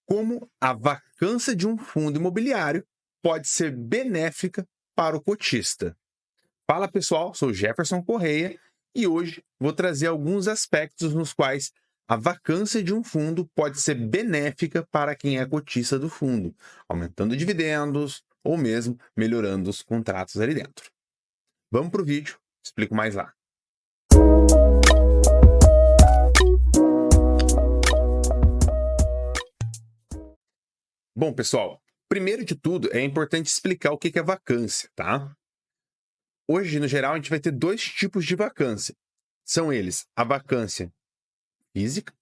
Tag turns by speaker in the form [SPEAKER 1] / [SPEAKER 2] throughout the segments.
[SPEAKER 1] Como a vacância de um fundo imobiliário pode ser benéfica para o cotista. Fala pessoal, sou Jefferson Correia e hoje vou trazer alguns aspectos nos quais a vacância de um fundo pode ser benéfica para quem é cotista do fundo, aumentando dividendos ou mesmo melhorando os contratos ali dentro. Vamos para o vídeo, explico mais lá. Bom, pessoal, primeiro de tudo, é importante explicar o que é vacância, tá? Hoje, no geral, a gente vai ter dois tipos de vacância. São eles a vacância física,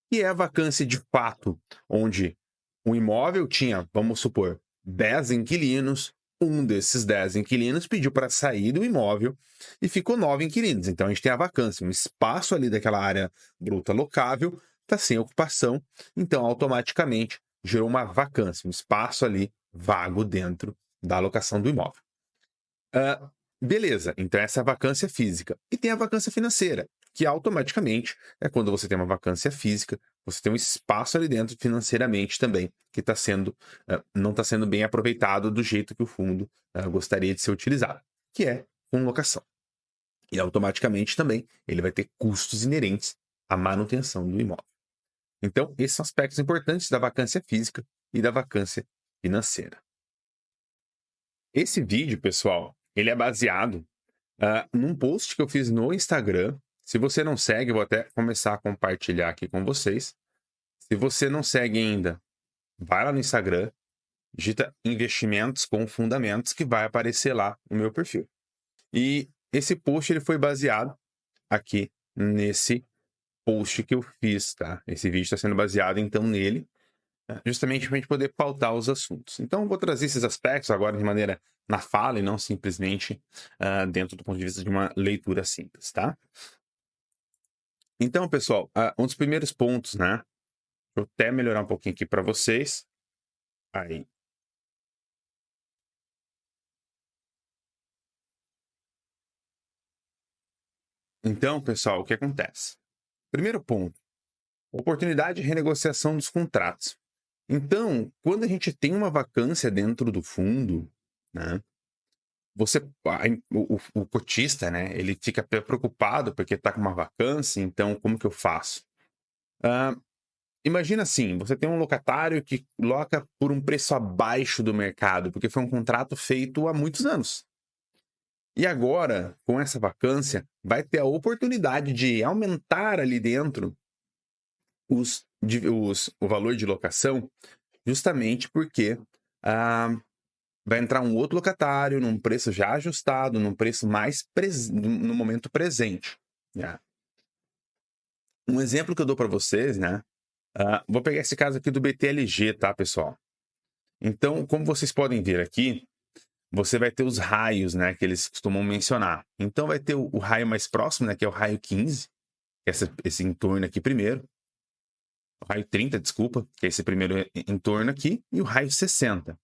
[SPEAKER 1] que é a vacância de fato, onde o imóvel tinha, vamos supor, 10 inquilinos, um desses 10 inquilinos pediu para sair do imóvel e ficou 9 inquilinos. Então, a gente tem a vacância, um espaço ali daquela área bruta locável está sem ocupação, então, automaticamente, gerou uma vacância, um espaço ali vago dentro da alocação do imóvel. Beleza, então essa é a vacância física. E tem a vacância financeira, que automaticamente é quando você tem uma vacância física, você tem um espaço ali dentro financeiramente também, que não está sendo bem aproveitado do jeito que o fundo gostaria de ser utilizado, que é com locação. E automaticamente também ele vai ter custos inerentes à manutenção do imóvel. Então, esses são aspectos importantes da vacância física e da vacância financeira. Esse vídeo, pessoal, ele é baseado num post que eu fiz no Instagram. Se você não segue, eu vou até começar a compartilhar aqui com vocês. Se você não segue ainda, vai lá no Instagram, digita investimentos com fundamentos que vai aparecer lá no meu perfil. E esse post ele foi baseado aqui nesse post que eu fiz, tá? Esse vídeo está sendo baseado então nele, justamente para a gente poder pautar os assuntos. Então, eu vou trazer esses aspectos agora de maneira na fala e não simplesmente dentro do ponto de vista de uma leitura simples, tá? Então, pessoal, um dos primeiros pontos, né? Vou até melhorar um pouquinho aqui para vocês. Aí. Então, pessoal, o que acontece? Primeiro ponto, oportunidade de renegociação dos contratos. Então, quando a gente tem uma vacância dentro do fundo, né? O cotista, né? Ele fica preocupado porque está com uma vacância, então como que eu faço? Imagina assim, você tem um locatário que loca por um preço abaixo do mercado, porque foi um contrato feito há muitos anos. E agora, com essa vacância, vai ter a oportunidade de aumentar ali dentro o valor de locação, justamente porque vai entrar um outro locatário num preço já ajustado, num preço mais no momento presente. Né? Um exemplo que eu dou para vocês, né? Vou pegar esse caso aqui do BTLG, tá, pessoal? Então, como vocês podem ver aqui, você vai ter os raios, né, que eles costumam mencionar. Então, vai ter o raio mais próximo, né, que é o raio 15, que é esse entorno aqui primeiro. O raio 30, desculpa, que é esse primeiro entorno aqui. E o raio 60.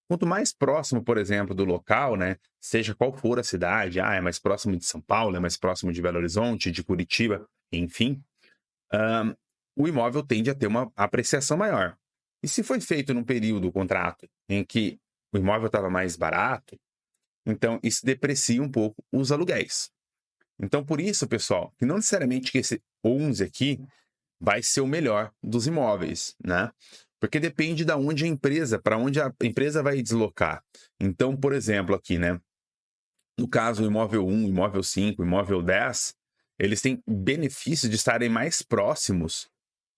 [SPEAKER 1] Quanto mais próximo, por exemplo, do local, né, seja qual for a cidade, é mais próximo de São Paulo, é mais próximo de Belo Horizonte, de Curitiba, enfim, o imóvel tende a ter uma apreciação maior. E se foi feito num período, o contrato, em que o imóvel estava mais barato, então isso deprecia um pouco os aluguéis. Então, por isso, pessoal, que não necessariamente que esse 11 aqui vai ser o melhor dos imóveis, né? Porque depende da onde a empresa, para onde a empresa vai deslocar. Então, por exemplo, aqui, né? No caso, o imóvel 1, imóvel 5, imóvel 10, eles têm benefícios de estarem mais próximos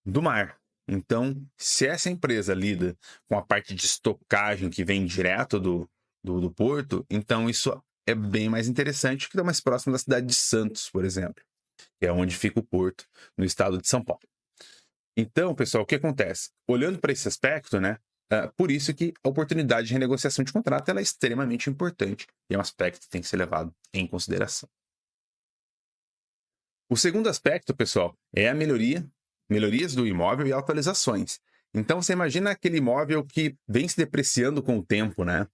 [SPEAKER 1] do mar. Então, se essa empresa lida com a parte de estocagem que vem direto do porto, então isso é bem mais interessante que está mais próximo da cidade de Santos, por exemplo, que é onde fica o porto no estado de São Paulo. Então, pessoal, o que acontece? Olhando para esse aspecto, né? Por isso que a oportunidade de renegociação de contrato ela é extremamente importante e é um aspecto que tem que ser levado em consideração. O segundo aspecto, pessoal, é a melhorias do imóvel e atualizações. Então, você imagina aquele imóvel que vem se depreciando com o tempo, né?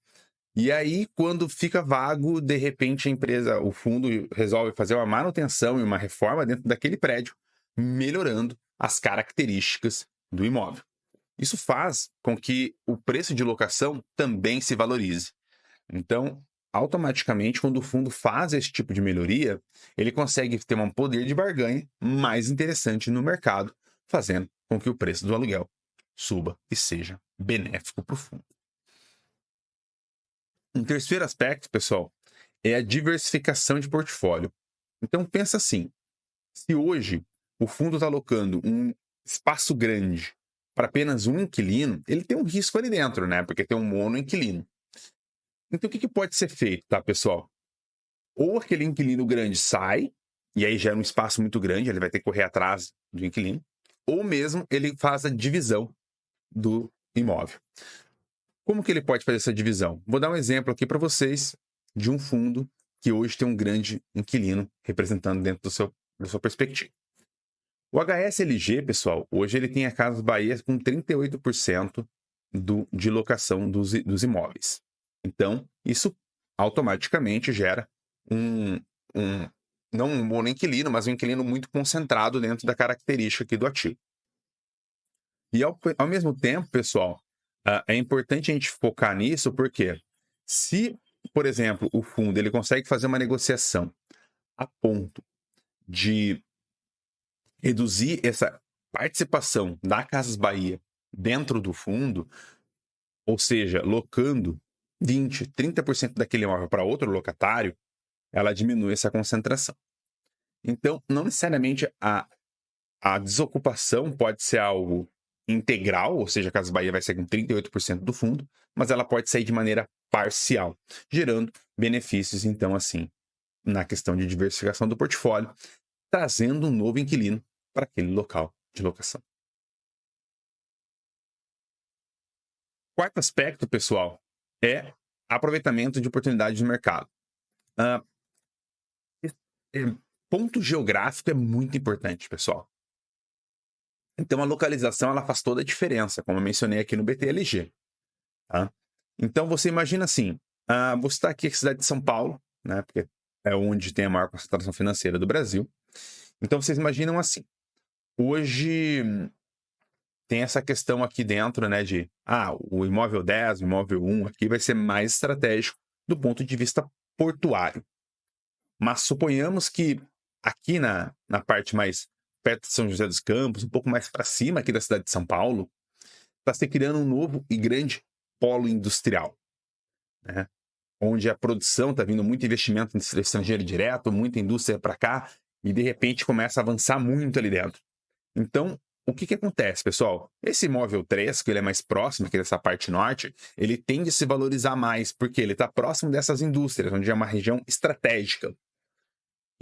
[SPEAKER 1] E aí, quando fica vago, de repente a empresa, o fundo resolve fazer uma manutenção e uma reforma dentro daquele prédio, melhorando as características do imóvel. Isso faz com que o preço de locação também se valorize. Então, automaticamente, quando o fundo faz esse tipo de melhoria, ele consegue ter um poder de barganha mais interessante no mercado, fazendo com que o preço do aluguel suba e seja benéfico para o fundo. Um terceiro aspecto, pessoal, é a diversificação de portfólio. Então, pensa assim: se hoje o fundo está alocando um espaço grande para apenas um inquilino, ele tem um risco ali dentro, né? Porque tem um monoinquilino. Então, o que pode ser feito, tá, pessoal? Ou aquele inquilino grande sai, e aí gera um espaço muito grande, ele vai ter que correr atrás do inquilino, ou mesmo ele faz a divisão do imóvel. Como que ele pode fazer essa divisão? Vou dar um exemplo aqui para vocês de um fundo que hoje tem um grande inquilino representando dentro da sua perspectiva. O HSLG, pessoal, hoje ele tem a Casas Bahia com 38% de locação dos imóveis. Então, isso automaticamente gera um, não um monoinquilino, mas um inquilino muito concentrado dentro da característica aqui do ativo. E ao mesmo tempo, pessoal, é importante a gente focar nisso, porque se, por exemplo, o fundo ele consegue fazer uma negociação a ponto de reduzir essa participação da Casas Bahia dentro do fundo, ou seja, locando 20, 30% daquele imóvel para outro locatário, ela diminui essa concentração. Então, não necessariamente a desocupação pode ser algo integral, ou seja, a Casas Bahia vai sair com 38% do fundo, mas ela pode sair de maneira parcial, gerando benefícios, então, assim, na questão de diversificação do portfólio, trazendo um novo inquilino para aquele local de locação. Quarto aspecto, pessoal, é aproveitamento de oportunidades de mercado. Uh, ponto geográfico é muito importante, pessoal. Então, a localização ela faz toda a diferença, como eu mencionei aqui no BTLG. Tá? Então, você imagina assim, você está aqui na cidade de São Paulo, né, porque é onde tem a maior concentração financeira do Brasil. Então, vocês imaginam assim, hoje tem essa questão aqui dentro, né, de o imóvel 10, o imóvel 1 aqui vai ser mais estratégico do ponto de vista portuário. Mas suponhamos que aqui na parte mais perto de São José dos Campos, um pouco mais para cima aqui da cidade de São Paulo, está se criando um novo e grande polo industrial, né? Onde a produção está vindo muito investimento estrangeiro direto, muita indústria para cá, e de repente começa a avançar muito ali dentro. Então, o que acontece, pessoal? Esse imóvel 3, que ele é mais próximo aqui dessa parte norte, ele tende a se valorizar mais, porque ele está próximo dessas indústrias, onde é uma região estratégica.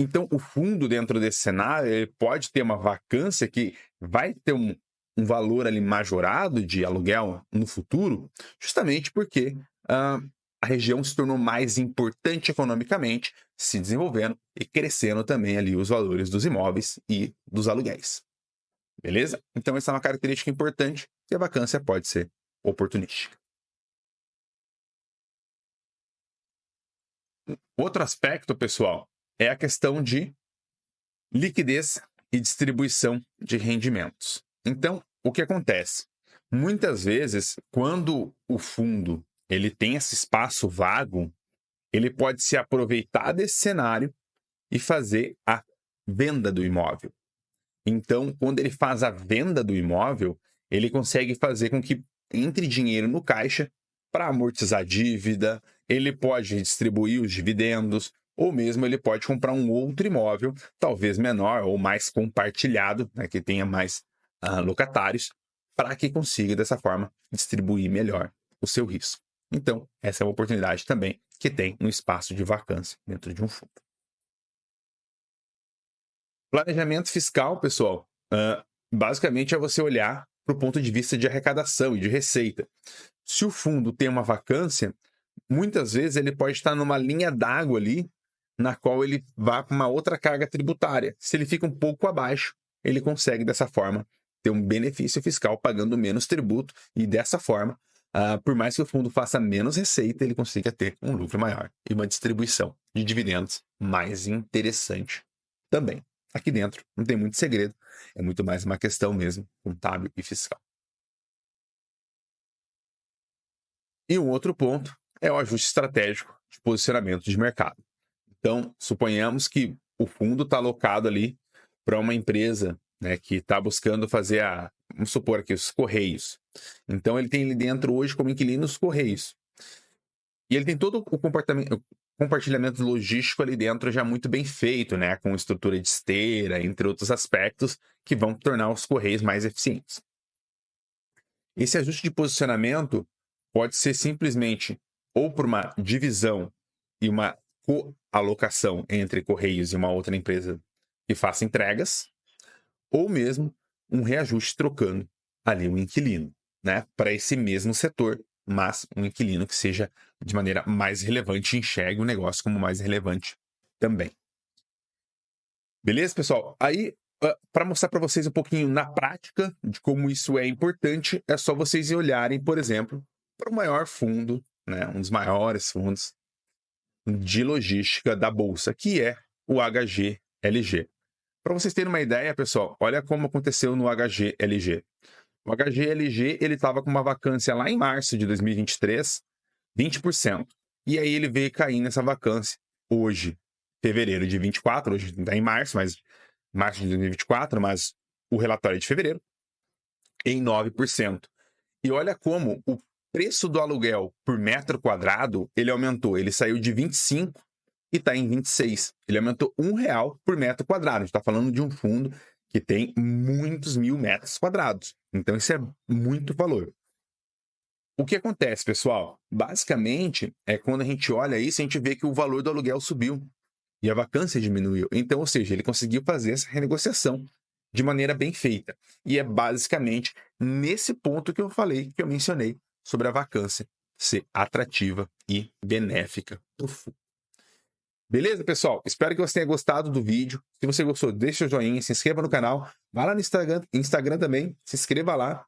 [SPEAKER 1] Então, o fundo dentro desse cenário, ele pode ter uma vacância que vai ter um valor ali majorado de aluguel no futuro, justamente porque a região se tornou mais importante economicamente, se desenvolvendo e crescendo também ali os valores dos imóveis e dos aluguéis. Beleza? Então, essa é uma característica importante e a vacância pode ser oportunística. Outro aspecto, pessoal, é a questão de liquidez e distribuição de rendimentos. Então, o que acontece? Muitas vezes, quando o fundo ele tem esse espaço vago, ele pode se aproveitar desse cenário e fazer a venda do imóvel. Então, quando ele faz a venda do imóvel, ele consegue fazer com que entre dinheiro no caixa para amortizar a dívida, ele pode distribuir os dividendos, ou mesmo ele pode comprar um outro imóvel, talvez menor ou mais compartilhado, né, que tenha mais locatários, para que consiga, dessa forma, distribuir melhor o seu risco. Então, essa é uma oportunidade também que tem um espaço de vacância dentro de um fundo. Planejamento fiscal, pessoal, basicamente é você olhar para o ponto de vista de arrecadação e de receita. Se o fundo tem uma vacância, muitas vezes ele pode estar numa linha d'água ali, na qual ele vá para uma outra carga tributária. Se ele fica um pouco abaixo, ele consegue, dessa forma, ter um benefício fiscal pagando menos tributo e, dessa forma, por mais que o fundo faça menos receita, ele consiga ter um lucro maior e uma distribuição de dividendos mais interessante também. Aqui dentro não tem muito segredo, é muito mais uma questão mesmo contábil e fiscal. E um outro ponto é o ajuste estratégico de posicionamento de mercado. Então, suponhamos que o fundo está alocado ali para uma empresa, né, que está buscando fazer vamos supor aqui, os Correios. Então, ele tem ali dentro hoje como inquilino os Correios. E ele tem todo o compartilhamento logístico ali dentro já muito bem feito, né, com estrutura de esteira, entre outros aspectos, que vão tornar os Correios mais eficientes. Esse ajuste de posicionamento pode ser simplesmente ou por uma divisão e uma coalocação entre Correios e uma outra empresa que faça entregas, ou mesmo um reajuste trocando ali o inquilino, né, para esse mesmo setor, mas um inquilino que seja de maneira mais relevante e enxergue o negócio como mais relevante também. Beleza, pessoal? Aí, para mostrar para vocês um pouquinho na prática de como isso é importante, é só vocês olharem, por exemplo, para o maior fundo, né, um dos maiores fundos de logística da Bolsa, que é o HGLG. Para vocês terem uma ideia, pessoal, olha como aconteceu no HGLG. O HGLG ele estava com uma vacância lá em março de 2023, 20%. E aí ele veio cair nessa vacância hoje, fevereiro de 24, hoje está em março, mas março de 2024, mas o relatório é de fevereiro, em 9%. E olha como o preço do aluguel por metro quadrado, ele aumentou. Ele saiu de 25 e está em 26. Ele aumentou R$1 por metro quadrado. A gente está falando de um fundo que tem muitos mil metros quadrados. Então, isso é muito valor. O que acontece, pessoal? Basicamente, é quando a gente olha isso, a gente vê que o valor do aluguel subiu e a vacância diminuiu. Então, ou seja, ele conseguiu fazer essa renegociação de maneira bem feita. E é basicamente nesse ponto que eu falei, que eu mencionei, sobre a vacância ser atrativa e benéfica para o fundo. Beleza, pessoal? Espero que você tenha gostado do vídeo. Se você gostou, deixa o joinha, se inscreva no canal. Vá lá no Instagram também, se inscreva lá.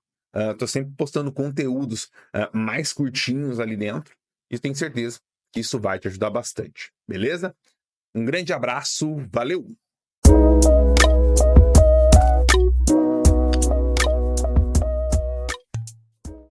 [SPEAKER 1] Tô sempre postando conteúdos mais curtinhos ali dentro. E tenho certeza que isso vai te ajudar bastante. Beleza? Um grande abraço, valeu!